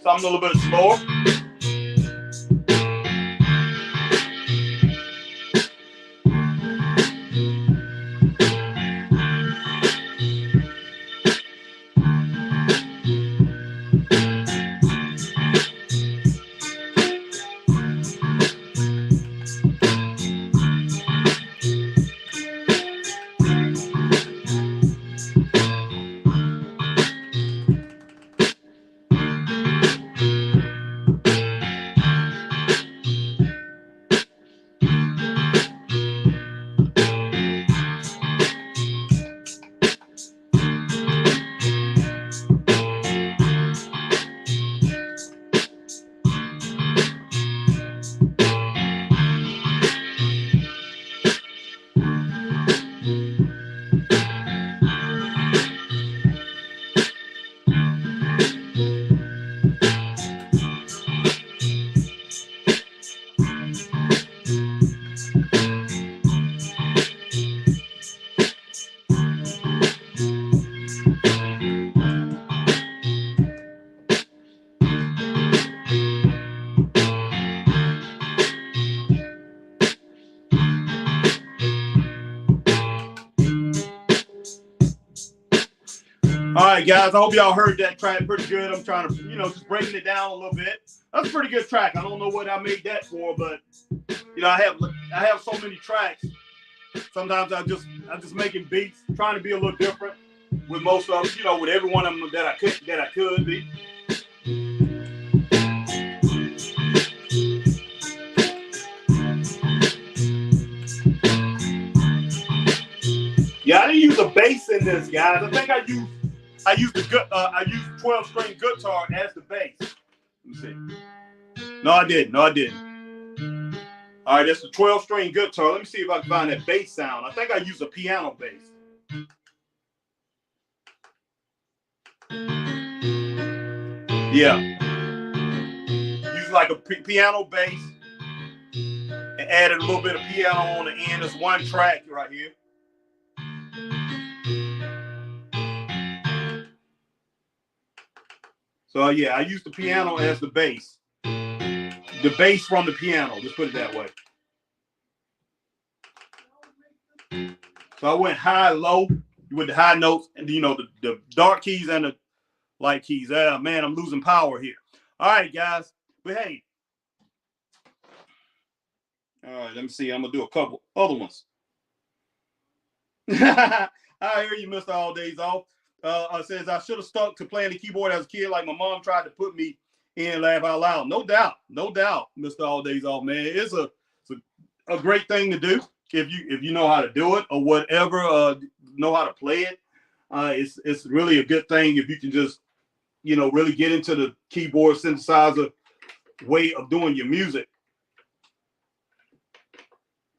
Something a little bit slower. right, guys. I hope y'all heard that track pretty good. I'm trying to, just breaking it down a little bit. That's a pretty good track. I don't know what I made that for, but I have so many tracks. Sometimes I just making beats, trying to be a little different with most of them, with every one of them that I could be. Yeah, I didn't use a bass in this, guys. I think I used 12-string guitar as the bass. Let me see. No, I didn't. All right, that's the 12-string guitar. Let me see if I can find that bass sound. I think I used a piano bass. Yeah. Use like a piano bass and added a little bit of piano on the end. There's one track right here. So yeah, I used the piano as the bass. The bass from the piano, just put it that way. So I went high, low with the high notes, and the dark keys and the light keys. Man, I'm losing power here. All right, guys. But hey, all right, let me see. I'm gonna do a couple other ones. I hear you, Mr. All Days Off. Says I should have stuck to playing the keyboard as a kid, like my mom tried to put me in. Laugh out loud. No doubt, Mr. All Days Off, man. It's a great thing to do if you know how to do it or whatever. Know how to play it. It's really a good thing if you can just really get into the keyboard synthesizer way of doing your music.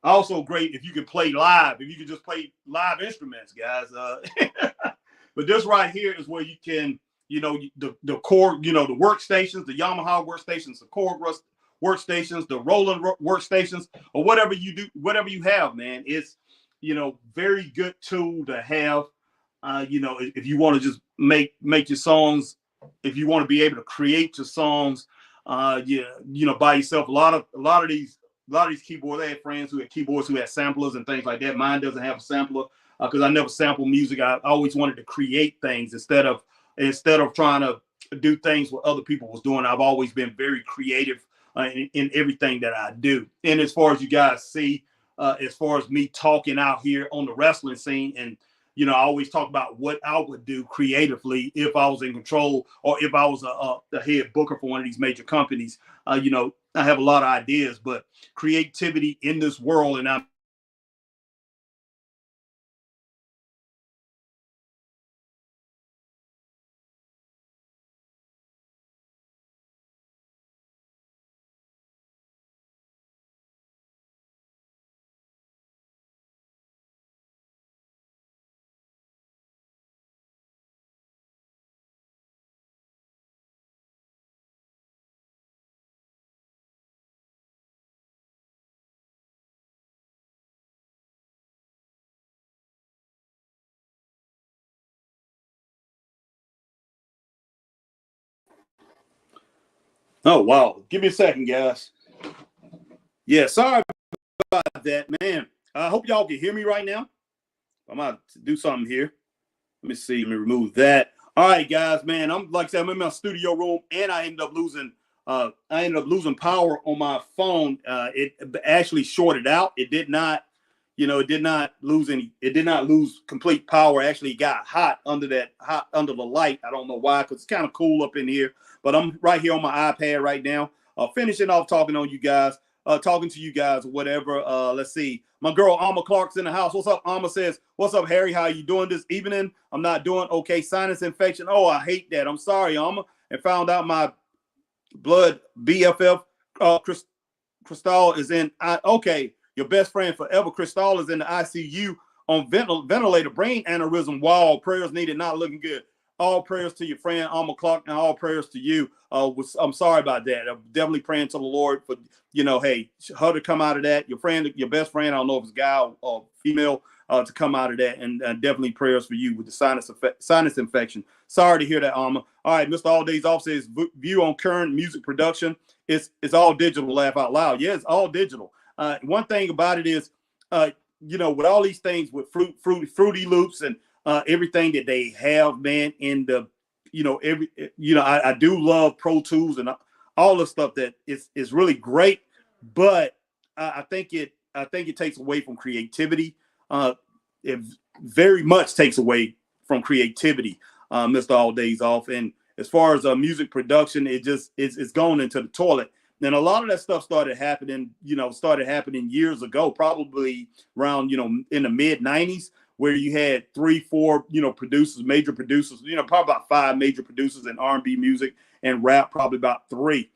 Also great if you can play live. If you can just play live instruments, guys. But this right here is where you can, the core, the workstations, the Yamaha workstations, the core workstations, the Roland workstations, or whatever you do, whatever you have, man. It's, very good tool to have. If you want to just make your songs, if you want to be able to create your songs, by yourself. A lot of these keyboards, I had friends who had keyboards who had samplers and things like that. Mine doesn't have a sampler. Because I never sample music. I always wanted to create things instead of trying to do things what other people was doing. I've always been very creative in everything that I do. And as far as you guys see, as far as me talking out here on the wrestling scene, and I always talk about what I would do creatively if I was in control or if I was the head booker for one of these major companies. I have a lot of ideas, but creativity in this world, and I'm oh, wow. Give me a second, guys. Yeah, sorry about that, man. I hope y'all can hear me right now. I'm about to do something here. Let me see. Let me remove that. All right, guys, man. I'm like I said, I'm in my studio room, and I ended up losing power on my phone. It actually shorted out. It did not, it did not lose complete power. Actually, it got hot under the light. I don't know why, because it's kind of cool up in here. But I'm right here on my iPad right now, finishing off talking to you guys, or whatever. Let's see. My girl Alma Clark's in the house. What's up? Alma says, "What's up, Harry? How you doing this evening?" I'm not doing okay. Sinus infection. Oh, I hate that. I'm sorry, Alma. And found out my blood BFF Cristal is in. Okay, your best friend forever, Cristal, is in the ICU on ventilator, brain aneurysm. Wow, prayers needed. Not looking good. All prayers to your friend Alma Clark, and all prayers to you. I'm sorry about that. I'm definitely praying to the Lord for, hey, her to come out of that. Your friend, your best friend, I don't know if it's guy or female, to come out of that, and definitely prayers for you with the sinus infection. Sorry to hear that, Alma. All right, Mr. All Days Off says view on current music production. It's all digital. Laugh out loud. Yeah, it's all digital. One thing about it is, with all these things with Fruity Loops and everything that they have, man, in the, I do love Pro Tools and all the stuff that is really great, but I think it takes away from creativity. It very much takes away from creativity, Mr. All Days Off. And as far as music production, it's gone into the toilet. And a lot of that stuff started happening years ago, probably around, in the mid 90s, where you had 3, 4, producers, major producers, probably about 5 major producers in R&B music, and rap, probably about 3,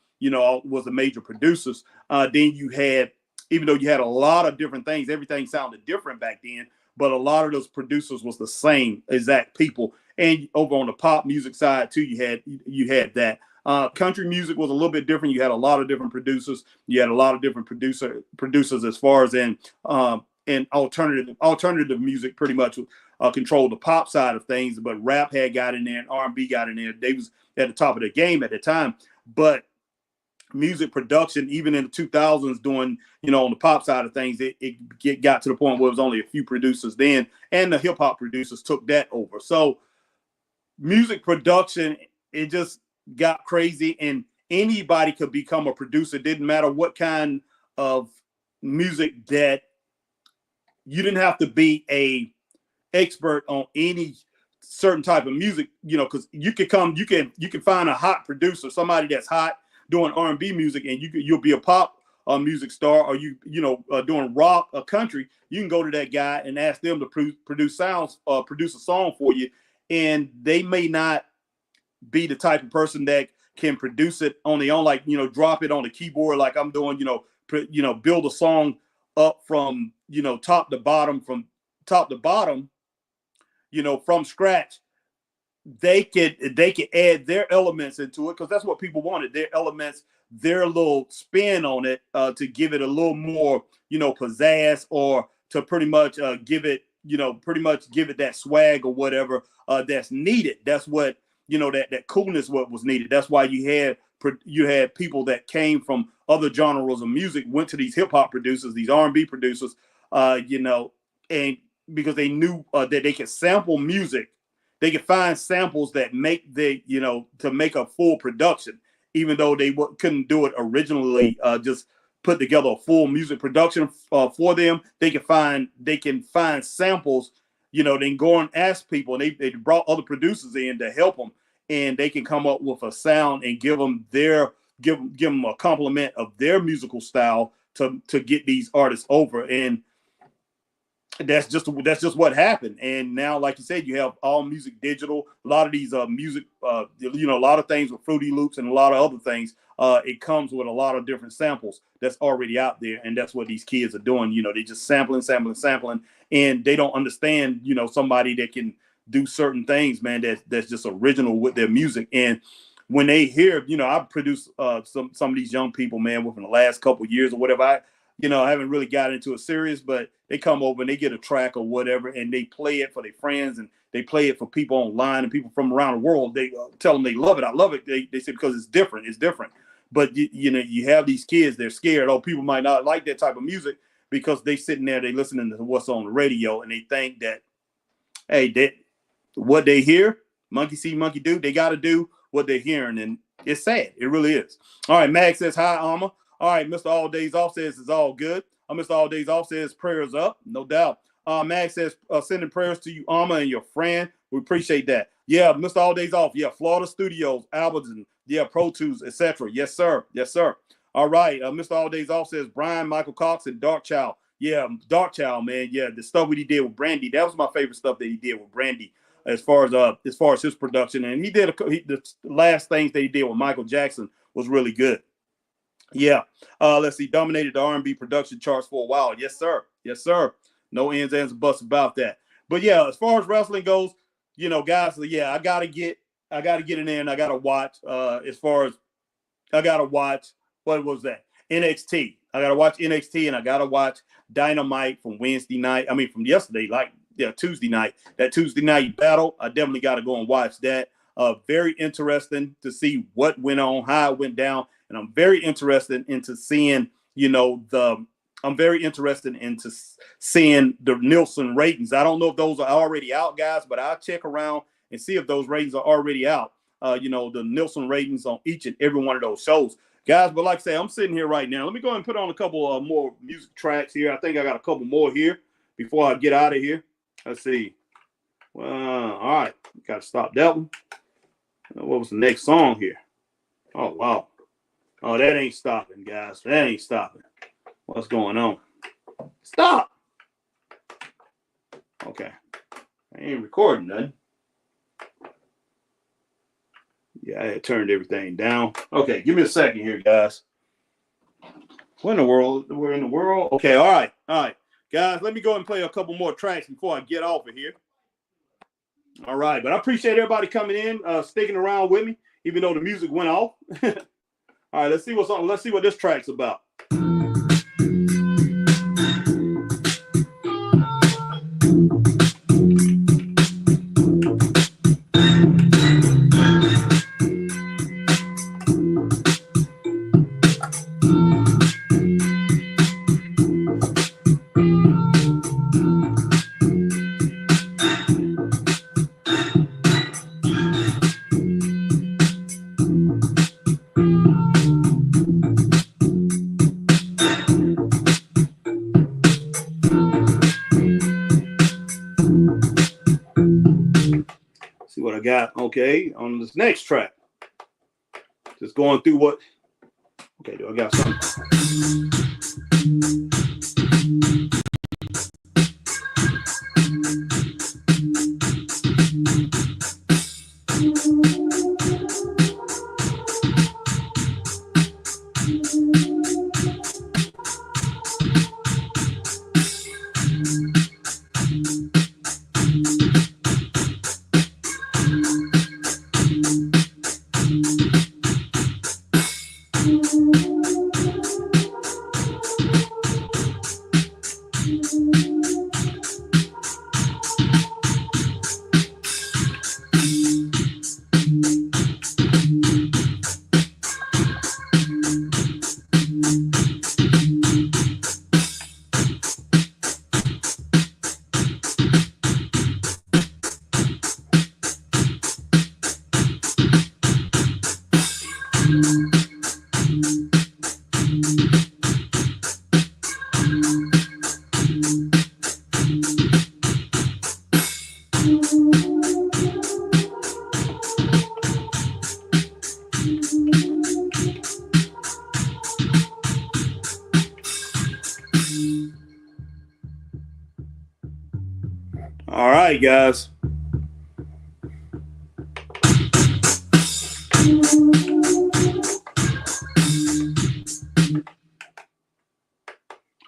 was the major producers. Then you had, even though you had a lot of different things, everything sounded different back then, but a lot of those producers was the same exact people. And over on the pop music side too, you had that. Country music was a little bit different. You had a lot of different producers. You had a lot of different producers as far as in alternative music pretty much controlled the pop side of things, but rap had got in there and R&B got in there. They was at the top of the game at the time. But music production, even in the 2000s, doing, on the pop side of things, it got to the point where it was only a few producers then, and the hip hop producers took that over. So music production, it just got crazy, and anybody could become a producer. It didn't matter what kind of music that you didn't have to be a expert on any certain type of music, because you can find a hot producer, somebody that's hot doing R&B music, and you'll be a pop music star, or doing rock or country. You can go to that guy and ask them to produce a song for you, and they may not be the type of person that can produce it on their own, like, drop it on the keyboard like I'm doing, build a song up from, top to bottom, from scratch. They could add their elements into it, because that's what people wanted, their elements, their little spin on it, to give it a little more, pizzazz, or to pretty much give it that swag or whatever that's needed. That's what, that coolness, what was needed. That's why you had people that came from other genres of music, went to these hip hop producers, these R&B producers, and because they knew that they could sample music, they could find samples that to make a full production, even though they couldn't do it originally. Just put together a full music production for them. They can find samples. They can go and ask people, and they brought other producers in to help them, and they can come up with a sound and give them a compliment of their musical style to get these artists over. And that's just what happened. And now, like you said, you have all music digital. A lot of these music, a lot of things with Fruity Loops and a lot of other things. It comes with a lot of different samples that's already out there, and that's what these kids are doing. They just sampling, and they don't understand. Somebody that can do certain things, man, that's just original with their music. And when they hear, I've produced some of these young people, man, within the last couple of years or whatever. I haven't really got into it serious, but they come over and they get a track or whatever, and they play it for their friends, and they play it for people online and people from around the world. They tell them they love it. I love it. They say because it's different. It's different. But you have these kids, they're scared. Oh, people might not like that type of music, because they sitting there, they listening to what's on the radio, and they think that, hey, what they hear, monkey see, monkey do. They got to do what they're hearing, and it's sad. It really is. All right, Mag says hi, Alma. All right, Mr. All Days Off says it's all good. Mr. All Days Off says prayers up, no doubt. Mag says sending prayers to you, Alma, and your friend. We appreciate that. Yeah, Mr. All Days Off. Yeah, Florida Studios, Alberton. Yeah, Pro Tools, etc. Yes, sir. Yes, sir. All right. Mr. All Days Off says Brian, Michael Cox, and Dark Child. Yeah, Dark Child, man. Yeah, the stuff that he did with Brandy. That was my favorite stuff that he did with Brandy, as far as his production. And he did the last things that he did with Michael Jackson was really good. Yeah. Let's see. Dominated the R&B production charts for a while. Yes, sir. Yes, sir. No ends, ands, and buts about that. But yeah, as far as wrestling goes, guys, yeah, I gotta get in there, and I gotta watch. I gotta watch, what was that? NXT. I gotta watch NXT, and I gotta watch Dynamite from Wednesday night. I mean, from yesterday, Tuesday night. That Tuesday night battle, I definitely gotta go and watch that. Very interesting to see what went on, how it went down. And I'm very interested into seeing, the I'm very interested into seeing the Nielsen ratings. I don't know if those are already out, guys, but I'll check around and see if those ratings are already out. The Nielsen ratings on each and every one of those shows, guys. But like I say, I'm sitting here right now. Let me go ahead and put on a couple more music tracks here. I think I got a couple more here before I get out of here. Let's see. Well, all right. Got to stop that one. What was the next song here? Oh, wow. Oh, that ain't stopping, guys. That ain't stopping. What's going on? Stop. Okay. I ain't recording nothing. Yeah, I had turned everything down. Okay, give me a second here, guys. What in the world? We're in the world. Okay, all right. All right. Guys, let me go and play a couple more tracks before I get off of here. All right, but I appreciate everybody coming in, sticking around with me, even though the music went off. All right, let's see what's on. Let's see what this track's about. See what I got. Okay, on this next track. Just going through what. Okay, do I got something? All right, guys.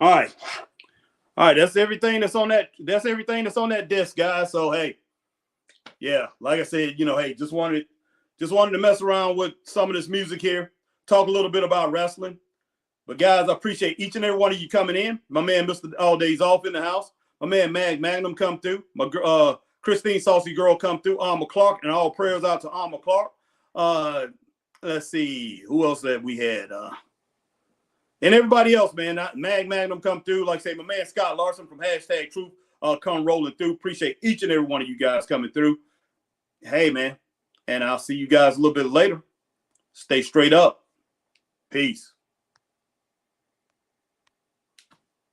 All right. All right, that's everything that's on that. That's everything that's on that disc, guys. So hey, yeah, like I said, hey, just wanted to mess around with some of this music here, talk a little bit about wrestling. But guys, I appreciate each and every one of you coming in. My man, Mr. All Days Off in the house. My man, Magnum come through. My Christine Saucy Girl come through. Alma Clark, and all prayers out to Alma Clark. Let's see, who else that we had? And everybody else, man. Magnum come through. Like I say, my man Scott Larson from #Truth come rolling through. Appreciate each and every one of you guys coming through. Hey, man. And I'll see you guys a little bit later. Stay straight up. Peace.